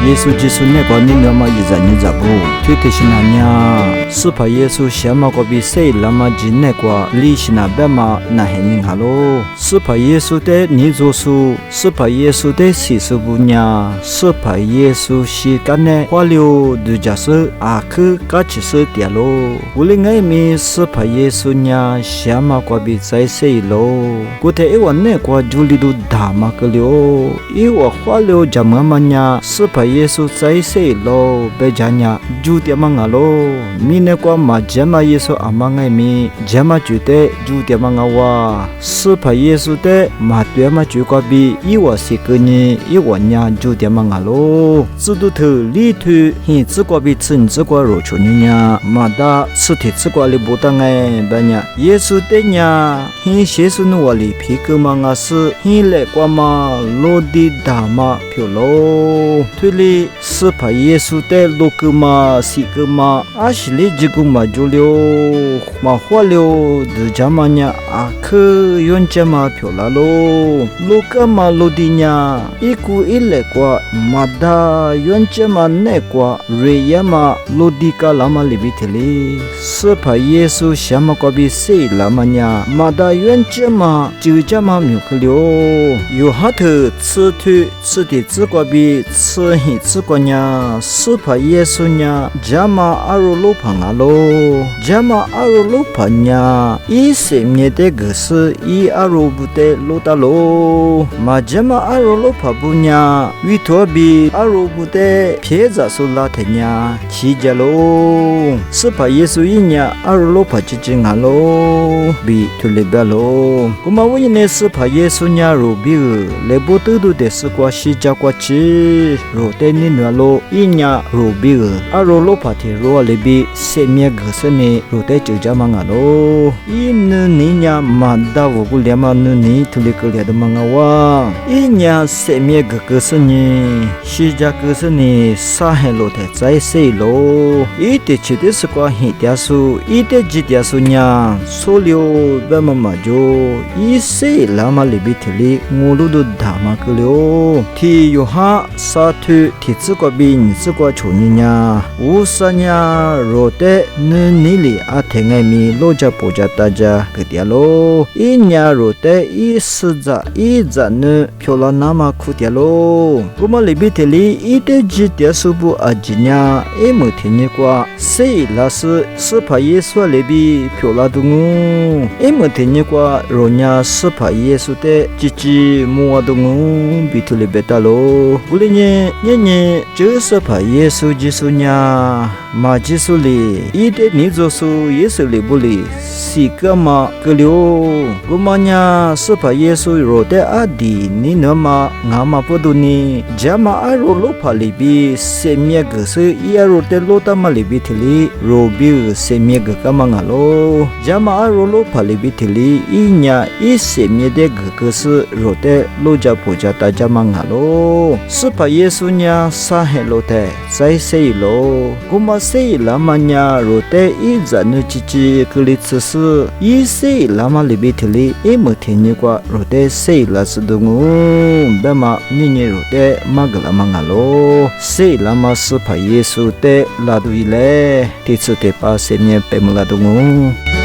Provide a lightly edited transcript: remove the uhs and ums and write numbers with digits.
耶稣基督那个你那么一在你在不，推的是那样，是怕耶稣什么个比谁那么近那个离是那边嘛那很宁哈喽，是怕耶稣的你做事，是怕耶稣的事事不娘，是怕耶稣是干呢花流的假设啊去搞起事点喽，无论爱咪是怕耶稣娘什么个比在谁喽，古代一วัน那个就里头打嘛个了，一วัน花流怎么嘛呀，是怕耶稣在谁喽，别讲呀，就点嘛个喽，咪那个嘛怎么耶稣阿妈爱咪，怎么觉得就点嘛个哇，是怕耶稣的嘛对嘛就个比一วัน是个呢，一วัน呀就点嘛个喽，知道头里头，现这个比真这个肉出呢呀，嘛的是提这个里不当哎，别呀，耶稣的呀，现耶稣那我里皮个嘛个是，现来个嘛落地大嘛漂喽，推理是怕耶稣的路个嘛是个嘛，阿是里这个嘛就了，嘛花了的家嘛呀，阿克用家嘛漂啦喽，路个嘛落地呀，一股一来个嘛da用家嘛那个瑞亚嘛落地个啦嘛里边的哩，是怕耶稣什么个比谁啦嘛呀，嘛da用家嘛就家嘛没有个了，有哈头吃腿吃的这个比吃很这个呀，是怕耶稣呀，家嘛阿罗罗旁啊喽，家嘛阿罗罗旁呀，一生命的个是一阿罗不得罗达喽，嘛家嘛阿罗罗旁不呀，为托比阿罗不得撇着手拉天呀，起家喽，是怕耶稣一呀阿罗罗旁之间啊喽，比图里边喽，我们为呢是怕耶稣呀罗比来不得都得是过西家过去，罗得你那喽，一呀罗比阿罗罗旁的罗里比生命个是呢，罗得就家嘛啊喽，一呢你呀嘛da我不连嘛呢你图里个连的嘛啊哇，一呀生命个是呢，西家个是呢，啥很罗得在谁喽，一的去的是过很点数，一的几点数呀，所有别嘛嘛就一谁拉嘛里比提里，我路都打嘛个了，提有哈啥土提这个比你这个穷人呀，无啥呀，罗得你里啊听爱咪罗家不家大家个点喽，一年罗得一时在一在呢，漂亮那么苦点喽，我们里比提里一的几点数不啊几年，一没听你过，谁拉是怕耶稣里比漂亮的我，一没听你过，罗家是怕耶稣的几莫的我，比图里别打喽，不哩呢就是怕耶稣基督呀，嘛基督里一的你做事耶稣里不里，是个嘛个了，我们呀是怕耶稣罗的阿弟你那么俺嘛不懂呢，家嘛阿罗罗怕里比生命个是一罗的罗达嘛里比提里，罗比生命个干嘛啊喽，家嘛阿罗罗怕里比提里，一年一生命的个是罗的罗家不家大家嘛啊喽，是怕耶稣呀啥很罗的在谁喽，我们谁拉嘛呀罗的一在那几个里次是，一谁拉嘛里比提里，一没听你过罗的谁拉是的我，别嘛你罗的嘛个拉嘛啊喽，谁拉嘛是怕耶稣的拉都伊嘞，第次的把生命被么拉的我。